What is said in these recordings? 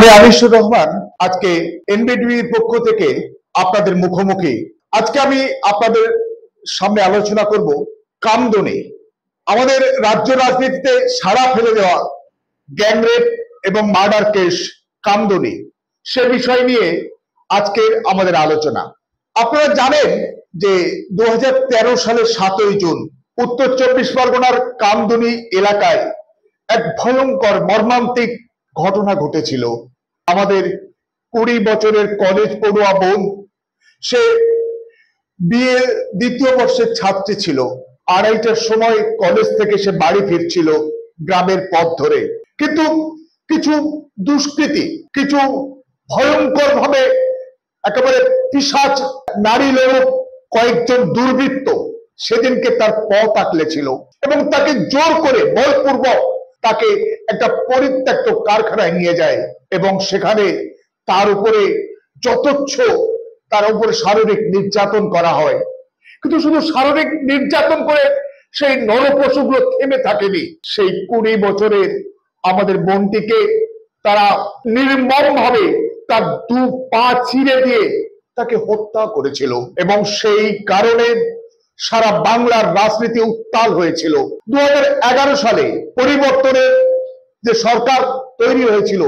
আমি আনিসুর রহমান আজকে এনবিটিভির পক্ষ থেকে আপনাদের মুখোমুখি। আজকে আমি আপনাদের সামনে আলোচনা করব কামদুনি, আমাদের রাজ্য রাজনীতিতে সাড়া ফেলে দেওয়া গ্যাংরেপ এবং মার্ডার কেস কামদুনি, সে বিষয় নিয়ে আজকে আমাদের আলোচনা। আপনারা জানেন যে 2013 সালের 7ই জুন উত্তর 24 পরগনার কামদুনি এলাকায় এক ভয়ঙ্কর মর্মান্তিক ঘটনা ঘটেছিল। আমাদের 20 বছরের কলেজ পড়ুয়া বোন, সে বিয়ে দ্বিতীয় বর্ষের ছাত্রী ছিল। 2:30টার সময় কলেজ থেকে সে বাড়ি ফিরছিল গ্রামের পথ ধরে, কিন্তু কিছু দুষ্কৃতী, কিছু ভয়ঙ্কর ভাবে একেবারে পিশাচ নারী লোক কয়েকজন দুর্বৃত্ত সেদিনকে তার পথ আঁকলেছিল এবং তাকে জোর করে বলপূর্বক তাকে একটা পরিত্যক্ত কারখানায় নিয়ে যায় এবং সেখানে তার উপরে যথেচ্ছ তার উপরে শারীরিক নির্যাতন করা হয়। কিন্তু শুধু শারীরিক নির্যাতন করে সেই নরপশুগুলো থেমে থাকেনি। সেই 20 বছরের আমাদের বোনটিকে তারা নির্মম ভাবে তার 2 পা ছিঁড়ে দিয়ে তাকে হত্যা করেছিল এবং সেই কারণে সারা বাংলার রাজনীতি উত্তাল হয়েছিল। 2011 সালে পরিবর্তনের যে সরকার তৈরি হয়েছিল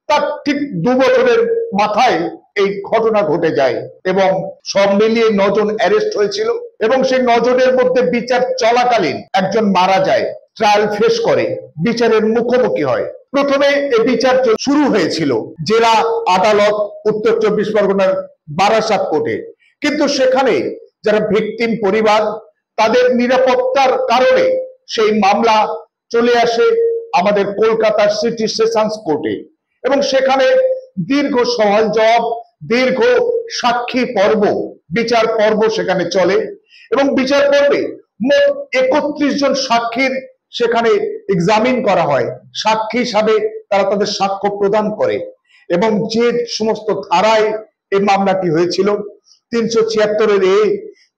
তার ঠিক 2 বছরের মাথায় এই ঘটনা ঘটে যায় এবং সব মিলিয়ে 9 জন অ্যারেস্ট হয়েছিল এবং সেই 9 জনের মধ্যে বিচার চলাকালীন একজন মারা যায়, ট্রায়াল ফেস করে, বিচারের মুখোমুখি হয়। প্রথমে এই বিচার শুরু হয়েছিল জেলা আদালত উত্তর 24 পরগনার বারাসাত কোর্টে, কিন্তু সেখানে যারা ভিকটিম পরিবার, তাদের নিরাপত্তার কারণে সেই মামলা চলে আসে আমাদের কলকাতার সিটি সেশনস কোর্টে এবং সেখানে দীর্ঘ সওয়াল জবাব, দীর্ঘ সাক্ষী পর্ব, বিচার পর্ব সেখানে চলে এবং বিচার পর্বে মোট 31 জন সাক্ষীর সেখানে এক্সামিন করা হয়। সাক্ষী হিসাবে তারা তাদের সাক্ষ্য প্রদান করে এবং যে সমস্ত ধারায় এই মামলাটি হয়েছিল 376 এ,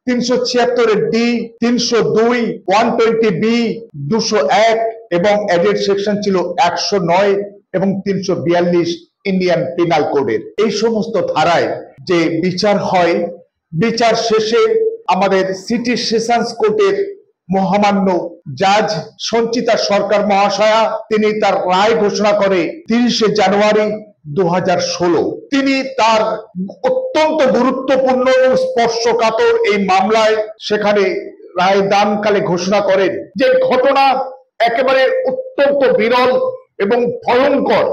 376 ডি, 302, 120 বি, 201 এবং অ্যাডেড সেকশন ছিল 109 এবং 342 ইন্ডিয়ান পেনাল কোডের। এই সমস্ত ধারায় যে বিচার হয়, বিচার শেষে আমাদের সিটি সেশনস কোর্টের মহামান্য জাজ সঞ্চিতা সরকার মহাশয়া তিনি তার রায় ঘোষণা করে 30 জানুয়ারি 2016। তিনি তার অত্যন্ত গুরুত্বপূর্ণ ও স্পর্শকাতর এই মামলায় সেখানে রায় দানকালে ঘোষণা করেন যে ঘটনা একেবারে অত্যন্ত বিরল এবং ভয়ঙ্কর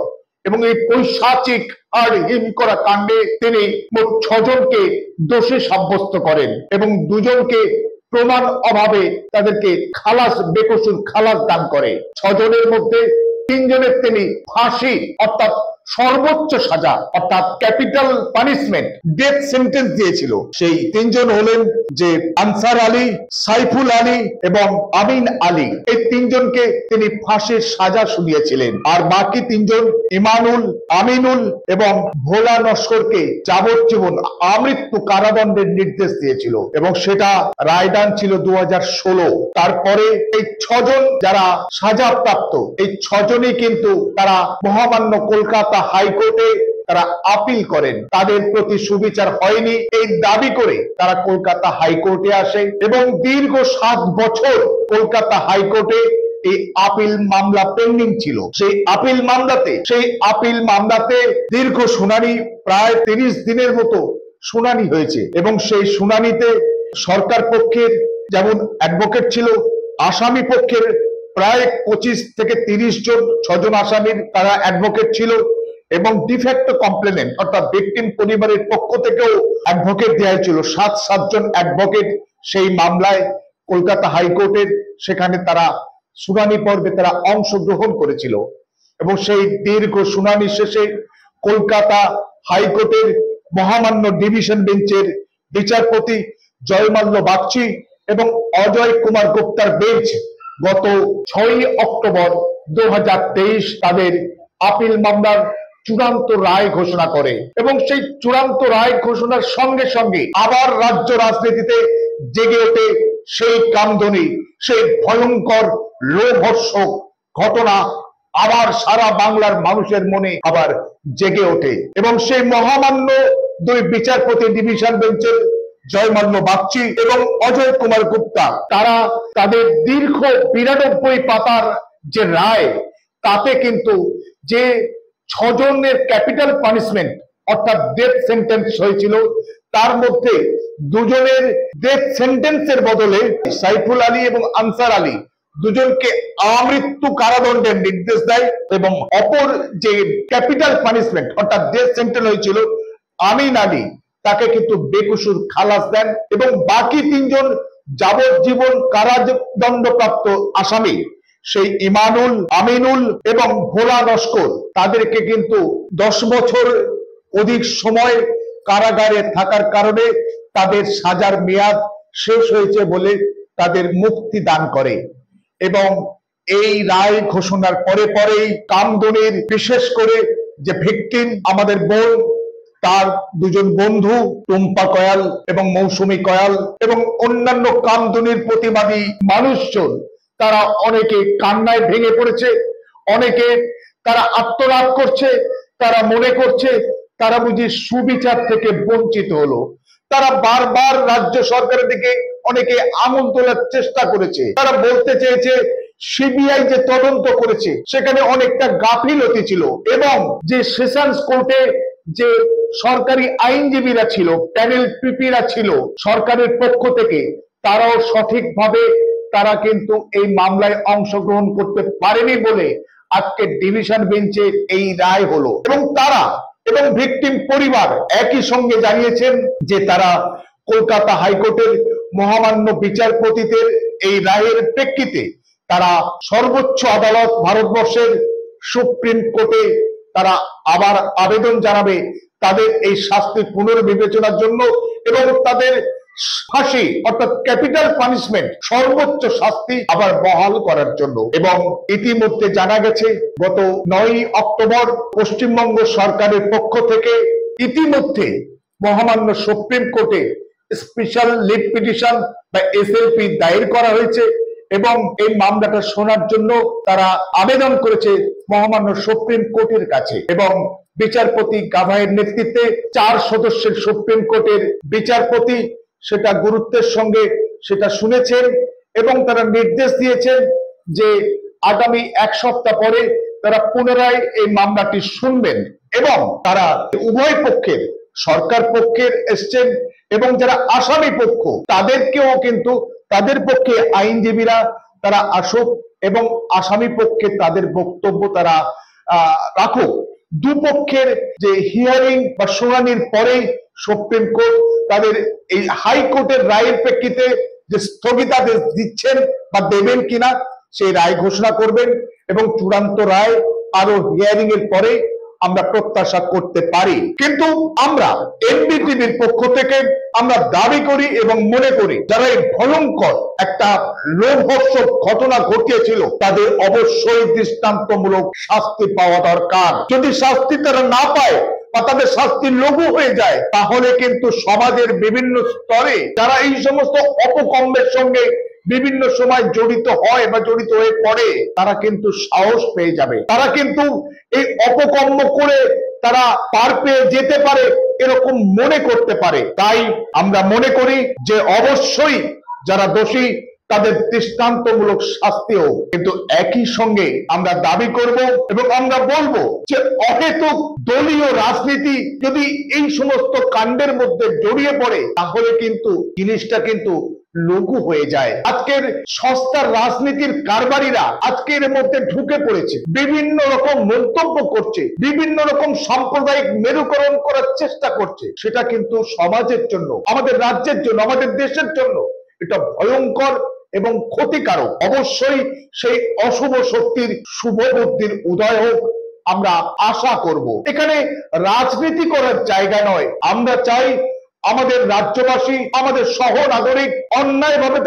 এবং এই পৈশাচিক আর হিম করা কাণ্ডে তিনি মোট 6 জনকে দোষী সাব্যস্ত করেন এবং 2 জনকে প্রমাণ অভাবে তাদেরকে খালাস, বেকসুর খালাস দান করে। 6 জনের মধ্যে 3 জনের তিনি ফাঁসি অর্থাৎ সর্বোচ্চ সাজা অর্থাৎ ক্যাপিটাল পানিশমেন্ট, ডেথ সেন্টেন্স দিয়েছিল। সেই 3 জন হলেন যে আনসার আলী, সাইফুল আলী এবং আমিন আলী। এই 3 জনকে তিনি ফাঁসির সাজা শুনিয়েছিলেন আর বাকি 3 জন ইমানুল, আমিনুল এবং ভোলা নস্করকে যাবজ্জীবন আমৃত্যু কারাদণ্ডের নির্দেশ দিয়েছিল এবং সেটা রায়দান ছিল 2016। তারপরে এই 6 জন যারা সাজাপ্রাপ্ত, এই 6 জনই কিন্তু তারা মহামান্য কলকাতা হাইকোর্টে তারা আপিল করেন। তাদের প্রতি সুবিচার হয়নি এই দাবি করে তারা কলকাতা হাইকোর্টে আসে এবং দীর্ঘ 7 বছর কলকাতা হাইকোর্টে এই আপিল মামলা পেন্ডিং ছিল। সেই আপিল মামলাতে দীর্ঘ শুনানি, প্রায় 30 দিনের মতো শুনানি হয়েছে এবং সেই শুনানিতে সরকার পক্ষের যেমন অ্যাডভোকেট ছিল, আসামি পক্ষের প্রায় 25 থেকে 30 জন, 6 জন আসামির তারা অ্যাডভোকেট ছিল এবং ডিফ্যাক্টো কমপ্লেনেন্ট অর্থাৎ ভিকটিম পরিবারের পক্ষ থেকেও অ্যাডভোকেট দেওয়া হয়েছিল। 7 জন অ্যাডভোকেট সেই মামলায় কলকাতা হাইকোর্টের সেখানে তারা শুনানি পর্বে তারা অংশগ্রহণ করেছিল এবং সেই দীর্ঘ শুনানি শেষে কলকাতা হাইকোর্টের মহামান্য ডিভিশন বেঞ্চের বিচারপতি জয়মাল্য বাগচি এবং অজয় কুমার গুপ্তার বেঞ্চ গত 6 অক্টোবর 2023 তাদের আপিল মামলার চূড়ান্ত রায় ঘোষণা করে এবং সেই চূড়ান্ত রায় ঘোষণার সঙ্গে সঙ্গে আবার রাজ্য রাজনীতিতে জেগে ওঠে সেই কামদুনি, সেই ভয়ঙ্কর লোমহর্ষক ঘটনা আবার সারা বাংলার মানুষের মনে আবার জেগে ওঠে এবং সেই মহামান্য দুই বিচারপতি ডিভিশন বেঞ্চের জয়মান্য বাগচি এবং অজয় কুমার গুপ্তা তারা তাদের দীর্ঘ 92 পাতার যে রায় তাতে কিন্তু যে 6 জনের ক্যাপিটাল পানিশমেন্ট অর্থাৎ ডেথ সেন্টেন্স হয়েছিল তার মধ্যে 2 জনের ডেথ সেন্টেন্সের বদলে সাইফুল আলী এবং আনসার আলী দুজনকে আমৃত্যু কারাদণ্ডের নির্দেশ দেয় এবং অপর যে ক্যাপিটাল পানিশমেন্ট অর্থাৎ ডেথ সেন্টেন্স হয়েছিল আমিন আলী তাকে কিন্তু বেকসুর খালাস দেন এবং বাকি 3 জন যাবজ্জীবন কারাদণ্ডপ্রাপ্ত আসামি সেই ইমানুল, আমিনুল এবং ভোলা নস্কর তাদেরকে কিন্তু 10 বছর অধিক সময় কারাগারে থাকার কারণে তাদের সাজার মেয়াদ শেষ হয়েছে বলে তাদের মুক্তি দান করে এবং এই রায় ঘোষণার পরে পরেই কামদুনির বিশেষ করে যে ভিকটিম আমাদের বোন তার 2 জন বন্ধু টুম্পা কয়াল এবং মৌসুমী কয়াল এবং অন্যান্য কামদুনির প্রতিবাদী মানুষজন তারা অনেকে কান্নায় ভেঙে পড়েছে, অনেকে তারা আত্মনাদ করছে, তারা মনে করছে তারা বুঝি সুবিচার থেকে বঞ্চিত হলো। তারা বারবার রাজ্য সরকারের দিকে অনেকে আঙুল তোলার চেষ্টা করেছে, তারা বলতে চেয়েছে সিবিআই যে তদন্ত করেছে সেখানে অনেকটা গাফিলতি ছিল এবং যে সেশনস কোর্টে যে সরকারি আইনজীবীরা ছিল, প্যানেল পিপিরা ছিল সরকারের পক্ষ থেকে, তারাও সঠিকভাবে তারা কিন্তু এই মামলায় অংশগ্রহণ করতে পারেনি বলে আজকে ডিভিশন বেঞ্চে এই রায় হলো এবং তারা এবং ভিকটিম পরিবার একই সঙ্গে জানিয়েছেন যে তারা কলকাতা হাইকোর্টের মহামান্য বিচারপতিদের এই রায়ের প্রেক্ষিতে তারা সর্বোচ্চ আদালত ভারতবর্ষের সুপ্রিম কোর্টে তারা আবার আবেদন জানাবে তাদের এই শাস্তি পুনর্বিবেচনার জন্য এবং তাদের ফাঁসি অর্থাৎ ক্যাপিটাল পানিশমেন্ট সর্বোচ্চ শাস্তি আবার বহাল করার জন্য। এবং ইতিমধ্যে জানা গেছে গত 9 অক্টোবর পশ্চিমবঙ্গ সরকারের পক্ষ থেকে ইতিমধ্যে মহামান্য সুপ্রিম কোর্টে স্পেশাল লিভ পিটিশন বা এসএলপি দায়ের করা হয়েছে এবং এই মামলাটা শোনার জন্য তারা আবেদন করেছে মহামান্য সুপ্রিম কোর্টের কাছে এবং বিচারপতি গাভাইয়ের নেতৃত্বে 4 সদস্যের সুপ্রিম কোর্টের বিচারপতি সেটা গুরুত্বের সঙ্গে সেটা শুনেছেন এবং তারা নির্দেশ দিয়েছেন যে আগামী 1 সপ্তাহ পরে তারা পুনরায় এই মামলাটি শুনবেন এবং তারা উভয় পক্ষের সরকার পক্ষের এসছেন এবং যারা আসামি পক্ষ তাদেরকেও কিন্তু তাদের পক্ষে আইনজীবীরা তারা আসুক এবং আসামি পক্ষে তাদের বক্তব্য তারা রাখুক। দুপক্ষের যে হিয়ারিং বা শুনানির পরেই সুপ্রিম কোর্ট তাদের এই হাইকোর্টের রায়ের প্রেক্ষিতে যে স্থগিতাদেশ দিচ্ছেন বা দেবেন কিনা সেই রায় ঘোষণা করবেন এবং চূড়ান্ত রায় আরো হিয়ারিং এর পরে আমরা প্রত্যাশা করতে পারি। কিন্তু আমরা এনডিটিভির পক্ষ থেকে আমরা দাবি করি এবং মনে করি যারা এই ভয়ঙ্কর একটা লোমহর্ষক ঘটনা ঘটিয়েছিল তাদের অবশ্যই দৃষ্টান্তমূলক শাস্তি পাওয়া দরকার। যদি শাস্তি তারা না পায় বা তাদের শাস্তি লঘু হয়ে যায় তাহলে কিন্তু সমাজের বিভিন্ন স্তরে যারা এই সমস্ত অপকর্মের সঙ্গে বিভিন্ন সময় জড়িত হয় বা জড়িত হয়ে পড়ে তারা কিন্তু সাহস পেয়ে যাবে, তারা কিন্তু এই অপকর্ম করে তারা পার পেয়ে যেতে পারে এরকম মনে করতে পারে। তাই আমরা মনে করি যে অবশ্যই যারা দোষী তাদের দৃষ্টান্তমূলক শাস্তি হোক, কিন্তু একই সঙ্গে আমরা দাবি করব এবং আমরা বলবো যে অহেতুক দলীয় রাজনীতি যদি এই সমস্ত কাণ্ডের মধ্যে জড়িয়ে পড়ে তাহলে কিন্তু জিনিসটা কিন্তু লঘু হয়ে যায়। আজকের সস্তার রাজনীতির কারবারিরা আজকের মধ্যে ঢুকে পড়েছে, বিভিন্ন রকম মন্তব্য করছে, বিভিন্ন রকম সাম্প্রদায়িক মেরুকরণ করার চেষ্টা করছে। সেটা কিন্তু সমাজের জন্য, আমাদের রাজ্যের জন্য, আমাদের দেশের জন্য এটা ভয়ঙ্কর এবং ক্ষতিকারক। অবশ্যই সেই অশুভ শক্তির শুভ বুদ্ধির উদয় হোক আমরা আশা করব। এখানে রাজনীতি করার জায়গা নয়। আমরা চাই আমাদের রাজ্যবাসী, আমাদের সহ নাগরিক অন্যায়ভাবে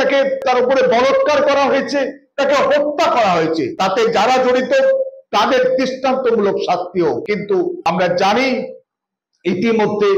তার উপরে বলৎকার করা হয়েছে, তাকে হত্যা করা হয়েছে, তাতে যারা জড়িত তাদের দৃষ্টান্তমূলক শাস্তি হোক। কিন্তু আমরা জানি ইতিমধ্যে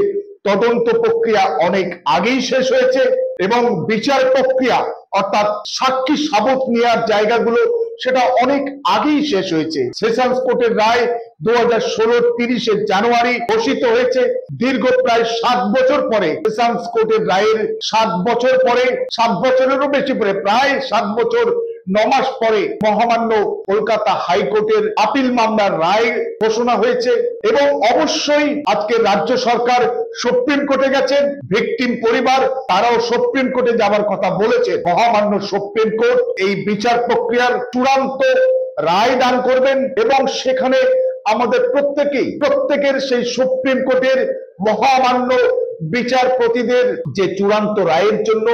তদন্ত প্রক্রিয়া অনেক আগেই শেষ হয়েছে এবং বিচার প্রক্রিয়া অর্থাৎ সাক্ষী সাবত নেওয়ার জায়গাগুলো সেটা অনেক আগেই শেষ হয়েছে। সেশনস কোর্টের রায় 2016-30 জানুয়ারি ঘোষিত হয়েছে। দীর্ঘ প্রায় 7 বছর পরে সেশনস কোর্টের রায়ের 7 বছর পরে, 7 বছরেরও বেশি পরে, প্রায় 7 বছর 9 মাস পরে মহামান্য কলকাতা হাইকোর্টের আপিল মামলার রায় ঘোষণা হয়েছে। এবং অবশ্যই আজকে রাজ্য সরকার সুপ্রিম কোর্টে গেছেন, ভিকটিম পরিবার তারাও সুপ্রিম কোর্টে যাবার কথা বলেছে। মহামান্য সুপ্রিম কোর্ট এই বিচার প্রক্রিয়ার চূড়ান্ত রায় দান করবেন এবং সেখানে আমাদের প্রত্যেকের সেই সুপ্রিম কোর্টের মহামান্য বিচারপতিদের যে চূড়ান্ত রায়ের জন্য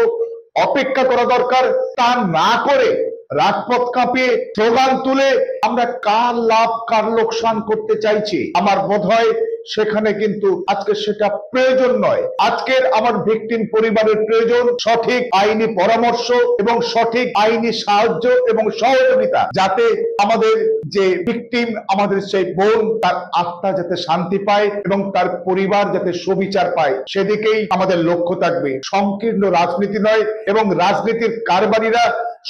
অপেক্ষা করা দরকার, তা না করে রাজপথ কাঁপিয়ে স্লোগান তুলে আমরা কার লাভ কার লোকসান করতে চাইছি, আমার বোধ হয় সেখানে কিন্তু আজকে সেটা প্রয়োজন নয়। আজকের আমার ভিকটিম পরিবারের প্রয়োজন সঠিক আইনি পরামর্শ এবং সঠিক আইনি সাহায্য এবং সহযোগিতা, যাতে আমাদের যে ভিকটিম, আমাদের সেই বোন, তার আত্মা যাতে শান্তি পায় এবং তার পরিবার যাতে সুবিচার পায়, সেদিকেই আমাদের লক্ষ্য থাকবে। সংকীর্ণ রাজনীতি নয়। এবং রাজনীতির কারবারিরা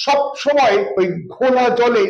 সব সময় ওই ঘোলা জলে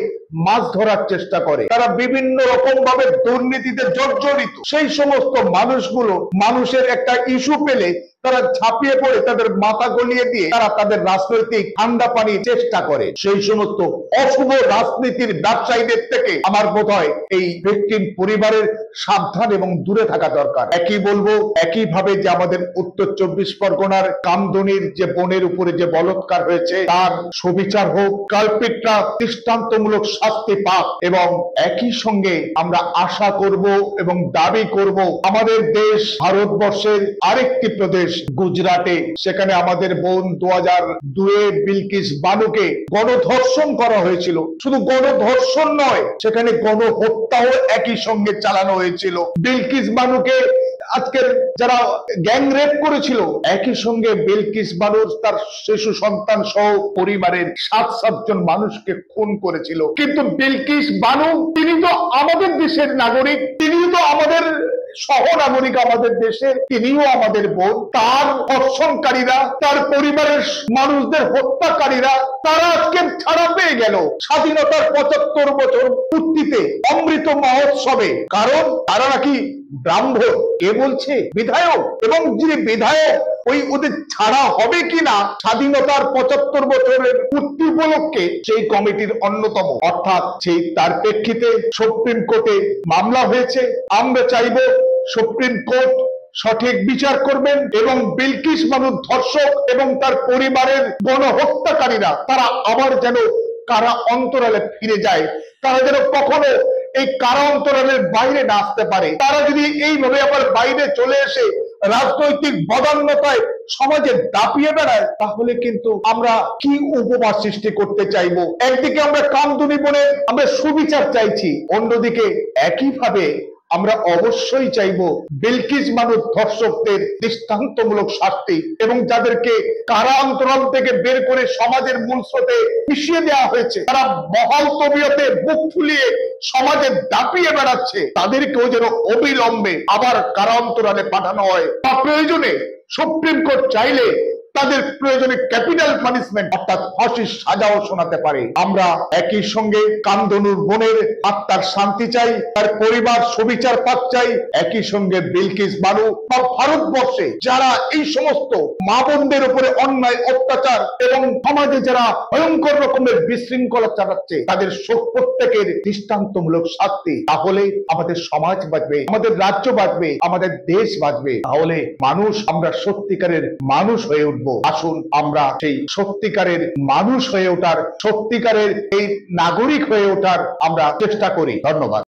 মাছ ধরার চেষ্টা করে, তারা বিভিন্ন রকম ভাবে দুর্নীতিতে জর্জরিত। সেই সমস্ত মানুষগুলো মানুষের একটা ইস্যু পেলে তারা ঝাঁপিয়ে পড়ে তাদের মাথা গলিয়ে দিয়ে তারা তাদের রাজনৈতিক ঠান্ডা পানির চেষ্টা করে। সেই সমস্ত অশুভ রাজনীতির ব্যবসায়ীদের থেকে আমার বোধ হয় এই ভিকটিম পরিবারের সাবধান এবং দূরে থাকা দরকার। একই বলবো, একইভাবে যে আমাদের উত্তর 24 পরগনার কামদুনির যে বোনের উপরে যে বলৎকার হয়েছে তার সুবিচার হোক, কালপিটরা দৃষ্টান্তমূলক শাস্তি পাক। এবং একই সঙ্গে আমরা আশা করব এবং দাবি করব, আমাদের দেশ ভারতবর্ষের আরেকটি প্রদেশ গুজরাটে, সেখানে আমাদের বোন 2002-এ বিলকিস বানুকে গণধর্ষণ করা হয়েছিল। শুধু গণধর্ষণ নয়, সেখানে গণহত্যাও একই সঙ্গে চালানো হয়েছিল। বিলকিস বানুকে আজকের যারা গ্যাং রেপ করেছিল, একই সঙ্গে বিলকিস বানুর তার শিশু সন্তান সহ পরিবারের 7 জন মানুষকে খুন করেছিল। কিন্তু বিলকিস বানু তিনি তো আমাদের দেশের নাগরিক, তিনিও তো আমাদের সহনাগরিক, আমাদের দেশের, তিনিও আমাদের বোন। তার ধর্ষণকারীরা, তার পরিবারের মানুষদের হত্যাকারীরা, তারা আজকে ছাড়া পেয়ে গেল স্বাধীনতার 75 বছর পূর্তিতে অমৃত মহোৎসবে। কারণ তারা নাকি ব্রাহ্মণ। কে বলছে? বিধায়ক। এবং যিনি বিধায়ক, ওই ওদের ছাড়া হবে কিনা স্বাধীনতার 75 বছরের পূর্তি উপলক্ষে সেই কমিটির অন্যতম। অর্থাৎ সেই তার প্রেক্ষিতে সুপ্রিম কোর্টে মামলা হয়েছে। আমরা চাইব সুপ্রিম কোর্ট সঠিক বিচার করবেন এবং বিলকিস বানুর ধর্ষক এবং তার পরিবারের গণহত্যাকারীরা তারা আবার যেন কারা অন্তরালে ফিরে যায়, তারা যেন কখনো এই কারা অন্তরালের বাইরে না আসতে পারে। তারা যদি এইভাবে আবার বাইরে চলে এসে রাজনৈতিক বদান্যতায় সমাজে দাপিয়ে বেড়ায়, তাহলে কিন্তু আমরা কি উপবাস সৃষ্টি করতে চাইবো? একদিকে আমরা কামদুনি বোনের আমরা সুবিচার চাইছি, অন্যদিকে একইভাবে আমরা অবশ্যই চাইবো বিলকিস বানুর ধর্ষকদের দৃষ্টান্তমূলক শাস্তি এবং যাদেরকে কারা অন্তরাল থেকে বের করে সমাজের মূল স্রোতে মিশিয়ে দেওয়া হয়েছে, তারা বহাল তবিয়তে বুক ফুলিয়ে সমাজে দাপিয়ে বেড়াচ্ছে, তাদেরকেও যেন অবিলম্বে আবার কারা অন্তরালে পাঠানো হয়। বা প্রয়োজনে সুপ্রিম কোর্ট চাইলে তাদের প্রয়োজনে ক্যাপিটাল পানিশমেন্ট অর্থাৎ ফাঁসির সাজাও শোনাতে পারে। আমরা একই সঙ্গে কামধনুর বোনের আত্মার শান্তি চাই, তার পরিবার সুবিচার পাক চাই। একই সঙ্গে বিলকিস বানু বা ভারতবর্ষে যারা এই সমস্ত মা বোনদের উপরে অন্যায় অত্যাচার এবং সমাজে যারা ভয়ঙ্কর রকমের বিশৃঙ্খলা চালাচ্ছে, তাদের প্রত্যেকের দৃষ্টান্তমূলক শাস্তি। তাহলে আমাদের সমাজ বাঁচবে, আমাদের রাজ্য বাঁচবে, আমাদের দেশ বাঁচবে। তাহলে মানুষ, আমরা সত্যিকারের মানুষ হয়ে উঠবো। আসুন আমরা সেই সত্যিকারের মানুষ হয়ে ওঠার, সত্যিকারের এই নাগরিক হয়ে ওঠার আমরা চেষ্টা করি। ধন্যবাদ।